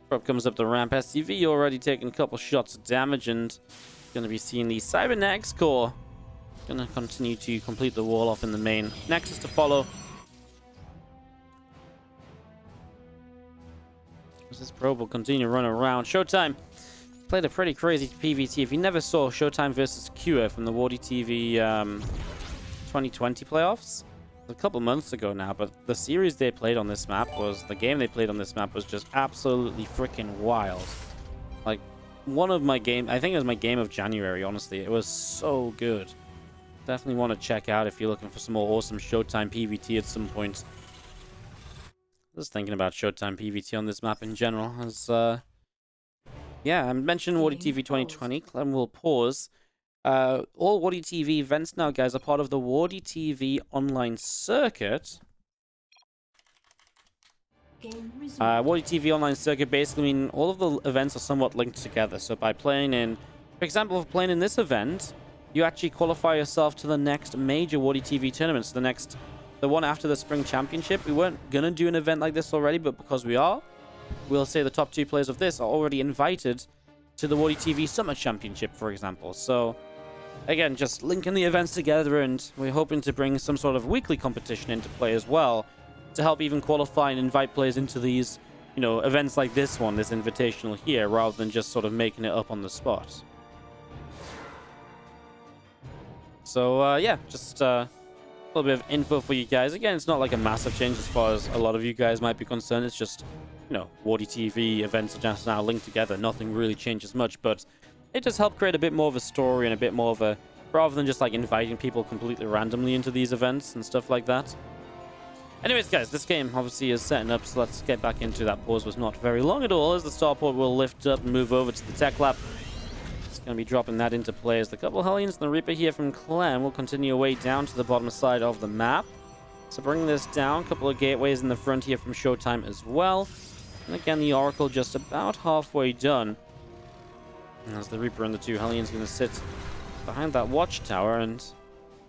Probe comes up the ramp. SCV already taking a couple shots of damage, and going to be seeing the Cybernetics core going to continue to complete the wall off in the main. Nexus to follow. As this probe will continue to run around. ShoWTimE played a pretty crazy PvT. If you never saw ShoWTimE versus Cure from the WardiTV 2020 playoffs, a couple months ago now, but the series they played on this map the game they played on this map was just absolutely freaking wild. Like, one of my game, I think it was my game of January, honestly. It was so good. Definitely want to check out if you're looking for some more awesome ShoWTimE PvT at some point. Just thinking about ShoWTimE PvT on this map in general. As, yeah, I mentioned WardiTV 2020. Clem will pause. All WardiTV events now, guys, are part of the WardiTV online circuit. WardiTV online circuit basically means all of the events are somewhat linked together. So by playing in, for example, if playing in this event, you actually qualify yourself to the next major WardiTV tournament. So the one after the Spring Championship. We weren't going to do an event like this already, but because we are, we'll say the top 2 players of this are already invited to the WardiTV Summer Championship, for example. So again, just linking the events together, and we're hoping to bring some sort of weekly competition into play as well to help even qualify and invite players into these, events like this one, this invitational here, rather than just sort of making it up on the spot. So, yeah, just a little bit of info for you guys. Again, it's not like a massive change as far as a lot of you guys might be concerned. It's just, WardiTV events are just now linked together. Nothing really changes much, but it just helped create a bit more of a story and a bit more of a, rather than just like inviting people completely randomly into these events and stuff like that. Anyways, guys, this game obviously is setting up, so let's get back into that. Pause was not very long at all, as the starport will lift up and move over to the tech lab. It's going to be dropping that into play as the couple Hellions and the Reaper here from Clem will continue away down to the bottom side of the map. So bringing this down, a couple of gateways in the front here from ShoWTimE as well. And again, the Oracle just about halfway done. As the Reaper and the 2 Hellions going to sit behind that watchtower, and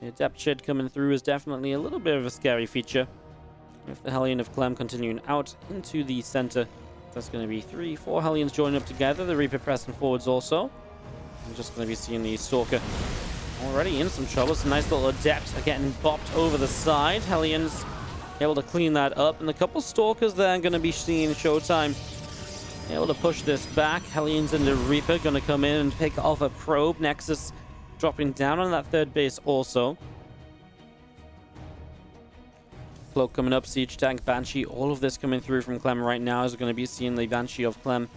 the Adept Shed coming through is definitely a little bit of a scary feature. With the Hellion of Clem continuing out into the center, that's going to be 3-4 Hellions joining up together. The Reaper pressing forwards also. I'm just going to be seeing the Stalker already in some trouble. It's a nice little Adept getting bopped over the side. Hellions able to clean that up, and a couple Stalkers there going to be seeing ShoWTimE able to push this back. Hellions and the Reaper going to come in and pick off a probe. Nexus dropping down on that third base also. Cloak coming up, Siege Tank, Banshee, all of this coming through from Clem right now, as we're going to be seeing the Banshee of Clem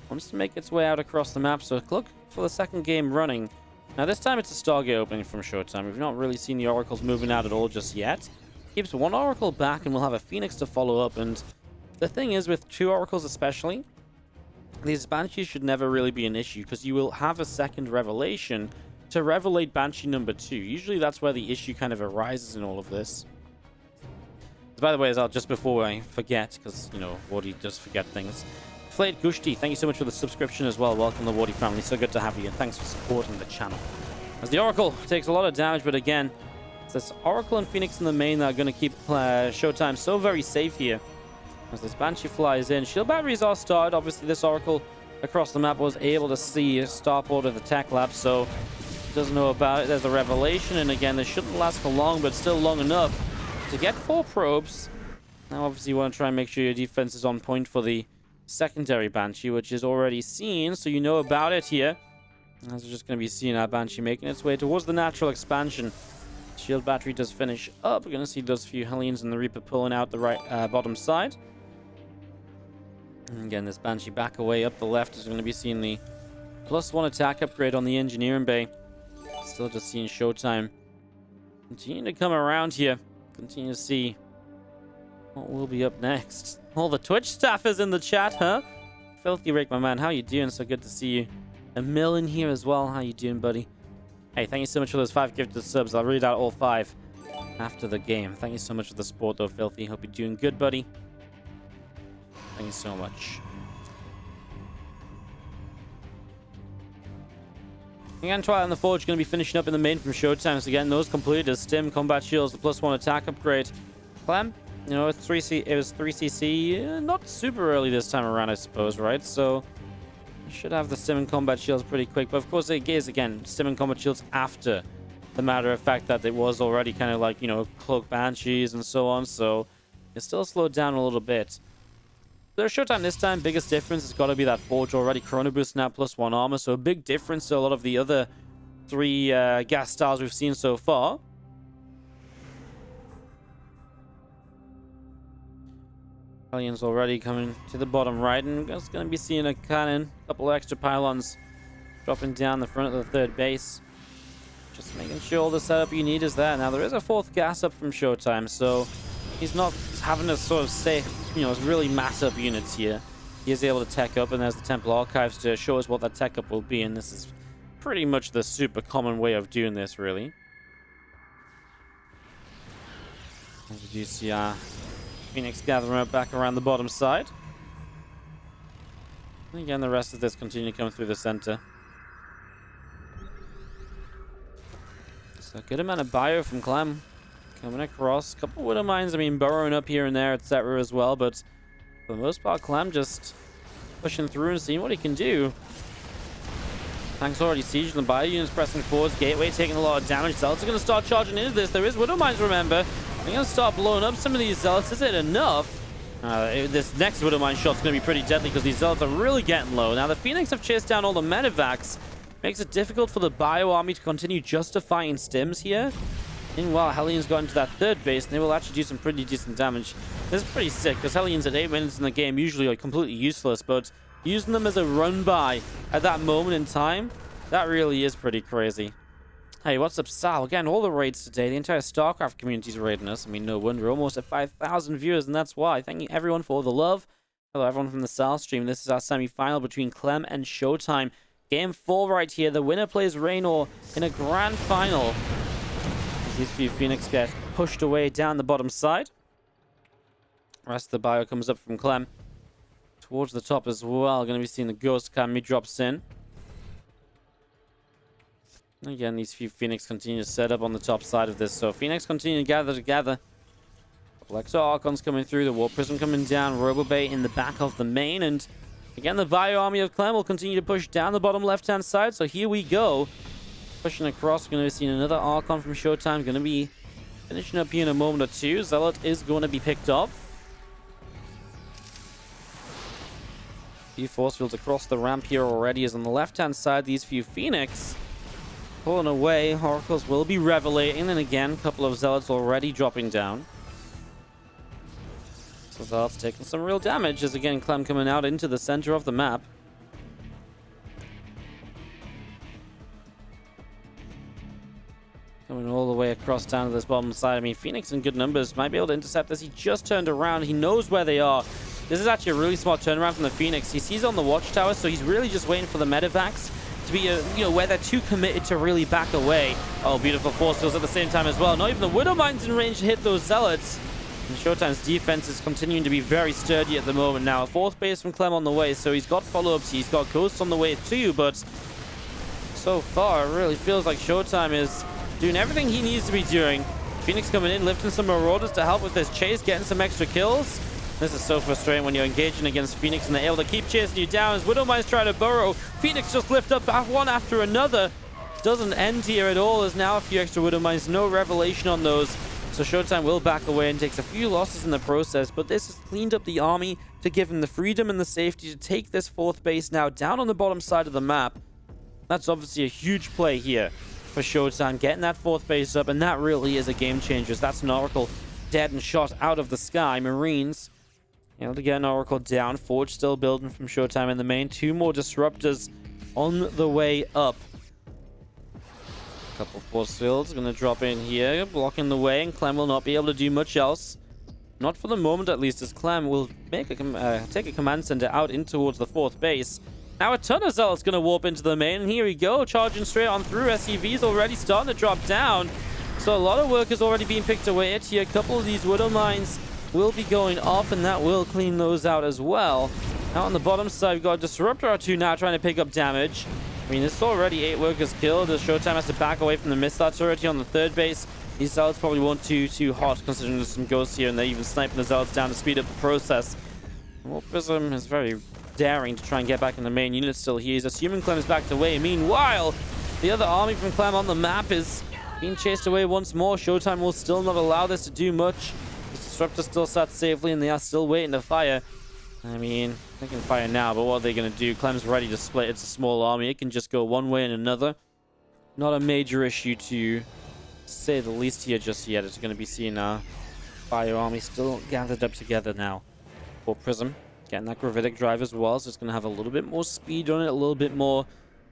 wants to make its way out across the map. So look for the second game running. Now this time it's a Stargate opening from ShoWTimE. We've not really seen the Oracles moving out at all just yet. Keeps one Oracle back, and we'll have a Phoenix to follow up. And the thing is, with 2 Oracles especially, these Banshees should never really be an issue, because you will have a second Revelation to revelate Banshee number 2. Usually that's where the issue kind of arises in all of this. By the way, as just before I forget, because, Wardy does forget things. Flayed Gushti, thank you so much for the subscription as well. Welcome to the Wardy family. So good to have you, and thanks for supporting the channel. As the Oracle takes a lot of damage, but again, it's this Oracle and Phoenix in the main that are going to keep ShoWTimE so very safe here. As this Banshee flies in, shield batteries are started. Obviously, this Oracle across the map was able to see a starport of the tech lab, so doesn't know about it. There's a revelation, and again, this shouldn't last for long, but still long enough to get 4 probes. Now, obviously, you want to try and make sure your defense is on point for the secondary Banshee, which is already seen, so you know about it here. As we're just going to be seeing our Banshee making its way towards the natural expansion. Shield battery does finish up. We're going to see those few Hellions and the Reaper pulling out the right bottom side. And again, this Banshee back away up the left is going to be seeing the +1 attack upgrade on the Engineering Bay. Still just seeing ShoWTimE continue to come around here. Continue to see what will be up next. All the Twitch staff is in the chat, huh? Filthy Rick, my man, how you doing? So good to see you. A mill in here as well. How you doing, buddy? Hey, thank you so much for those 5 gifted subs. I'll read out all 5 after the game. Thank you so much for the support, though, Filthy. Hope you're doing good, buddy. Thank you so much. Again, Twilight and the Forge going to be finishing up in the main from ShoWTimE. So again, those completed as STIM, Combat Shields, the +1 attack upgrade. Clem, you know, it's 3C, it was 3cc, not super early this time around, I suppose, right? So you should have the STIM and Combat Shields pretty quick. But of course, it is, again, STIM and Combat Shields after the matter of fact that it was already kind of like, you know, Cloak Banshees and so on. So it's still slowed down a little bit. There's ShoWTimE this time. Biggest difference has got to be that Forge already. Chrono Boost now +1 armor. So a big difference to a lot of the other 3 gas styles we've seen so far. Hellions already coming to the bottom right. And we're just going to be seeing a cannon. A couple of extra pylons dropping down the front of the 3rd base. Just making sure all the setup you need is there. Now, there is a 4th gas up from ShoWTimE. So he's not having to sort of stay, you know, really mass up units here. He is able to tech up, and there's the Temple Archives to show us what that tech up will be, and this is pretty much the super common way of doing this, really. As you do see our Phoenix gathering up back around the bottom side. And again, the rest of this continue to come through the center. So a good amount of bio from Clem. Coming across. A couple Widow Mines, I mean, burrowing up here and there, etc. as well, but for the most part, Clem just pushing through and seeing what he can do. Tanks already sieged, the bio units pressing forwards. Gateway taking a lot of damage. Zealots are going to start charging into this. There is Widow Mines, remember. They're going to start blowing up some of these Zealots. Is it enough? This next Widow Mine shot's going to be pretty deadly because these Zealots are really getting low. Now, the Phoenix have chased down all the medevacs. Makes it difficult for the bio army to continue justifying stims here. Meanwhile, Hellions got into that 3rd base, and they will actually do some pretty decent damage. This is pretty sick, because Hellions at 8 minutes in the game usually are completely useless, but using them as a run-by at that moment in time, that really is pretty crazy. Hey, what's up, Sal? Again, all the raids today, the entire StarCraft community is raiding us. I mean, no wonder, almost at 5,000 viewers, and that's why. Thank you, everyone, for all the love. Hello, everyone from the Sal stream. This is our semi-final between Clem and ShoWTimE. Game 4 right here. The winner plays Raynor in a grand final. These few Phoenix get pushed away down the bottom side. Rest of the bio comes up from Clem. Towards the top as well. Going to be seeing the Ghost Cam drops in. Again, these few Phoenix continue to set up on the top side of this. So Phoenix continue to gather together. Collector Archons coming through. The Warp Prism coming down. Robobay in the back of the main. And again, the bio army of Clem will continue to push down the bottom left-hand side. So here we go. Pushing across, going to be seeing another Archon from ShoWTimE. Going to be finishing up here in a moment or two. Zealot is going to be picked off. Few force fields across the ramp here already. As on the left-hand side, these few Phoenix pulling away. Oracles will be revelating. And again, a couple of Zealots already dropping down. So Zealot's taking some real damage. As again, Clem coming out into the center of the map. Coming all the way across down to this bottom side. I mean, Phoenix in good numbers might be able to intercept this. He just turned around. He knows where they are. This is actually a really smart turnaround from the Phoenix. He sees on the watchtower, so he's really just waiting for the medevacs to be, you know, where they're too committed to really back away. Oh, beautiful force fields at the same time as well. Not even the Widow Mines in range to hit those Zealots. And ShoWTimE's defense is continuing to be very sturdy at the moment now. A 4th base from Clem on the way, so he's got follow-ups. He's got Ghosts on the way too, but so far, it really feels like ShoWTimE is doing everything he needs to be doing. Phoenix coming in, lifting some Marauders to help with this chase, getting some extra kills. This is so frustrating when you're engaging against Phoenix and they're able to keep chasing you down. As Widow Mines try to burrow, Phoenix just lift up one after another. doesn't end here at all. There's now a few extra Widow Mines. No revelation on those. So ShoWTimE will back away and takes a few losses in the process, but this has cleaned up the army to give him the freedom and the safety to take this fourth base now down on the bottom side of the map. That's obviously a huge play here for ShoWTimE, getting that fourth base up, and that really is a game changer. That's an Oracle dead and shot out of the sky. Marines able to get an Oracle down. Forge still building from ShoWTimE in the main. 2 more Disruptors on the way up. Couple force fields going to drop in here, blocking the way, and Clem will not be able to do much else. Not for the moment, at least, as Clem will make take a command center out in towards the fourth base. Now a ton of Zealots going to warp into the main, and here we go, charging straight on through. SCV's already starting to drop down, so a lot of work is already being picked away at here. A couple of these Widow Mines will be going off, and that will clean those out as well. Now on the bottom side, we've got a Disruptor or 2 now trying to pick up damage. I mean, it's already 8 workers killed as ShoWTimE has to back away from the missile turret here on the third base. These Zealots probably won't too hot considering there's some ghosts here, and they're even sniping the Zealots down to speed up the process. Prism is very daring to try and get back in the main unit still here. He's assuming Clem is backed away. Meanwhile, the other army from Clem on the map is being chased away once more. ShoWTimE will still not allow this to do much. The Disruptor still sat safely, and they are still waiting to fire. I mean, they can fire now, but what are they going to do? Clem's ready to split. It's a small army. It can just go one way and another. Not a major issue to say the least here just yet. It's going to be seeing our fire army still gathered up together now. For Prism, getting that gravitic drive as well, so it's going to have a little bit more speed on it, a little bit more,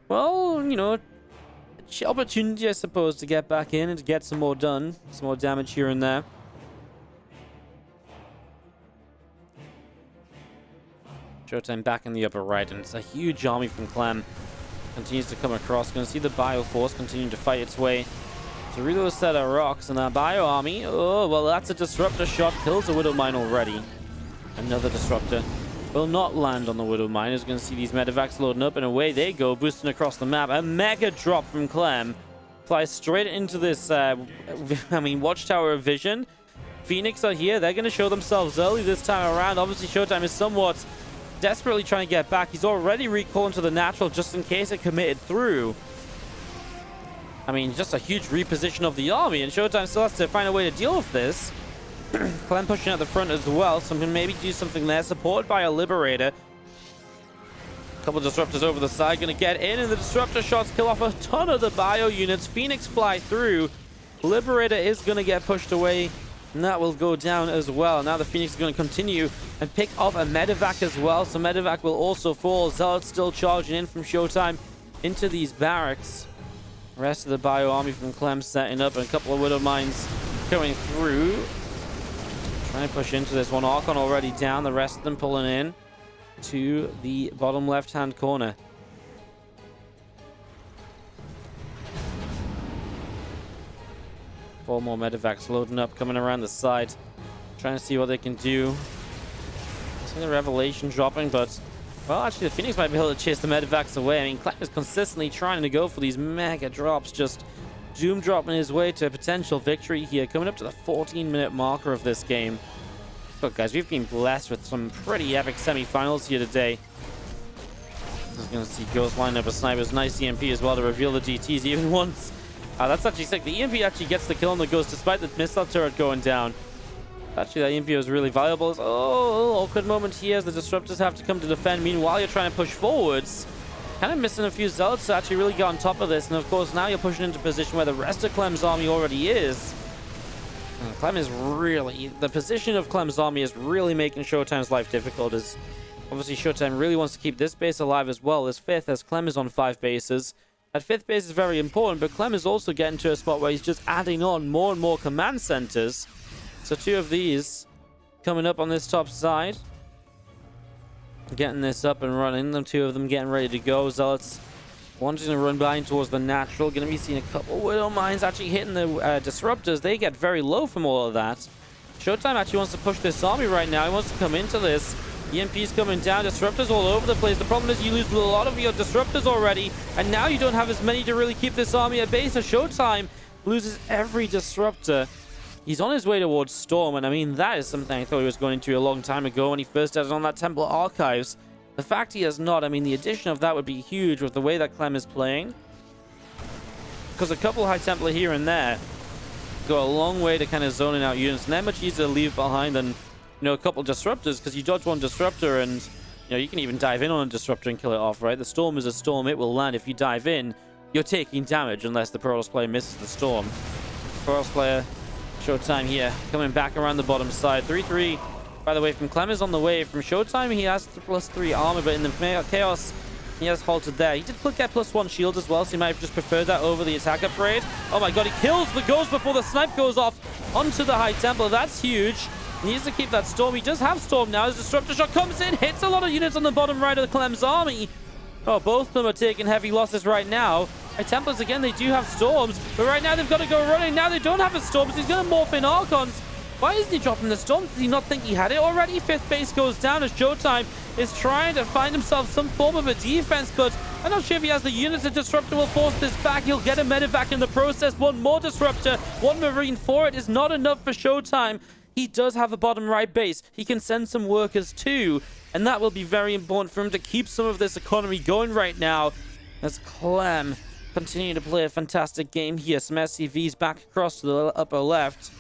well, you know, opportunity, I suppose, to get back in and to get some more done. Some more damage here and there. ShoWTimE back in the upper right, and it's a huge army from Clem. Continues to come across. Going to see the Bio Force continuing to fight its way through those set of rocks. And our Bio army, oh, well, that's a Disruptor shot. Kills a Widow Mine already. Another Disruptor will not land on the Widow Mine. Is going to see these Medivacs loading up, and away they go, boosting across the map. A mega drop from Clem. Flies straight into this, Watchtower of Vision. Phoenix are here. They're going to show themselves early this time around. Obviously, ShoWTimE is somewhat desperately trying to get back. He's already recalling to the natural just in case it committed through. I mean, just a huge reposition of the army, and ShoWTimE still has to find a way to deal with this. Clem pushing at the front as well, so can maybe do something there. Supported by a Liberator. A couple of Disruptors over the side, going to get in, and the Disruptor shots kill off a ton of the Bio units. Phoenix fly through. Liberator is going to get pushed away, and that will go down as well. Now the Phoenix is going to continue and pick off a Medivac as well, so Medivac will also fall. Zealots still charging in from ShoWTimE into these barracks. The rest of the Bio army from Clem setting up, and a couple of Widow Mines going through. Trying to push into this one. Archon already down, the rest of them pulling in to the bottom left-hand corner. Four more Medivacs loading up, coming around the side. Trying to see what they can do. See the Revelation dropping, but, well, actually, the Phoenix might be able to chase the Medivacs away. I mean, Clem is consistently trying to go for these mega drops, just doom dropping his way to a potential victory here, coming up to the 14-minute marker of this game. Look, guys, we've been blessed with some pretty epic semi-finals here today. Just going to see Ghost line up a Sniper's nice EMP as well to reveal the DTs even once. That's actually sick. The EMP actually gets the kill on the Ghost despite the missile turret going down. Actually, that EMP was really valuable. Oh, awkward moment here as the Disruptors have to come to defend. Meanwhile, you're trying to push forwards. Kind of missing a few Zealots to actually really get on top of this. And of course, now you're pushing into a position where the rest of Clem's army already is. Clem is really... The position of Clem's army is really making ShoWTimE's life difficult. As obviously, ShoWTimE really wants to keep this base alive as well as 5th, as Clem is on 5 bases. That 5th base is very important, but Clem is also getting to a spot where he's just adding on more and more command centers. So 2 of these coming up on this top side. Getting this up and running. The 2 of them getting ready to go. Zealots wanting to run behind towards the natural. Going to be seeing a couple Widow Mines actually hitting the Disruptors. They get very low from all of that. ShoWTimE actually wants to push this army right now. He wants to come into this. EMP's coming down. Disruptors all over the place. The problem is you lose a lot of your Disruptors already. And now you don't have as many to really keep this army at base. So ShoWTimE loses every Disruptor. He's on his way towards Storm, and I mean, that is something I thought he was going to a long time ago when he first added on that Temple Archives. The fact he has not, I mean, the addition of that would be huge with the way that Clem is playing. because a couple High Templar here and there go a long way to kind of zoning out units, and they're much easier to leave behind than, you know, a couple Disruptors, because you dodge one Disruptor and, you know, you can even dive in on a Disruptor and kill it off, right? The Storm is a Storm, it will land. If you dive in, you're taking damage unless the Protoss player misses the Storm. Protoss player, ShoWTimE here, coming back around the bottom side. 3-3, by the way, from Clem is on the way. From ShoWTimE, he has the +3 armor, but in the Chaos, he has halted there. He did get +1 shield as well, so he might have just preferred that over the attack upgrade. Oh my god, he kills the Ghost before the snipe goes off onto the High Templar. That's huge. He needs to keep that Storm. He does have Storm now. His Disruptor Shot comes in, hits a lot of units on the bottom right of Clem's army. Oh, both of them are taking heavy losses right now. High Templars, again, they do have Storms, but right now they've got to go running. Now they don't have a Storm, so he's going to morph in Archons. Why isn't he dropping the Storm? Does he not think he had it already? 5th base goes down as ShoWTimE is trying to find himself some form of a defense, but I'm not sure if he has the units. A Disruptor will force this back. He'll get a medevac in the process. One more Disruptor, one Marine for it is not enough for ShoWTimE. He does have a bottom right base. He can send some workers too, and that will be very important for him to keep some of this economy going right now, as Clem continue to play a fantastic game here. Some SCVs back across to the upper left.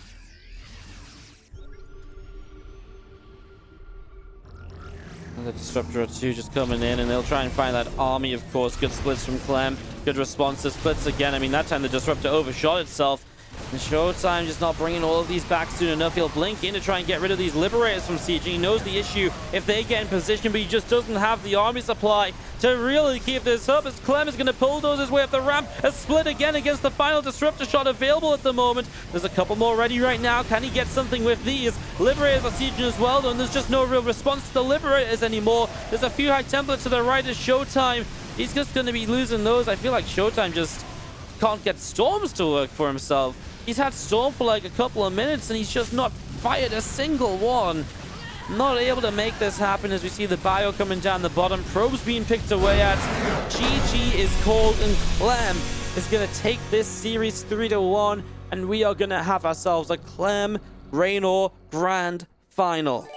The Disruptor or two just coming in, and they'll try and find that army, of course. Good splits from Clem. Good response to splits again. I mean, that time the Disruptor overshot itself. And ShoWTimE just not bringing all of these back soon enough. He'll blink in to try and get rid of these Liberators from Siege. He knows the issue if they get in position, but he just doesn't have the army supply to really keep this up, as Clem is going to bulldoze his way up the ramp. A split again against the final Disruptor Shot available at the moment. There's a couple more ready right now. Can he get something with these? Liberators are sieging as well, though, and there's just no real response to the Liberators anymore. There's a few High Templar to the right of ShoWTimE. He's just going to be losing those. I feel like ShoWTimE just can't get Storms to work for himself. He's had Storm for like a couple of minutes, and he's just not fired a single one. Not able to make this happen, as we see the bio coming down the bottom. Probes being picked away at. GG is called, and Clem is going to take this series 3-1, and we are going to have ourselves a Clem Raynor Grand Final.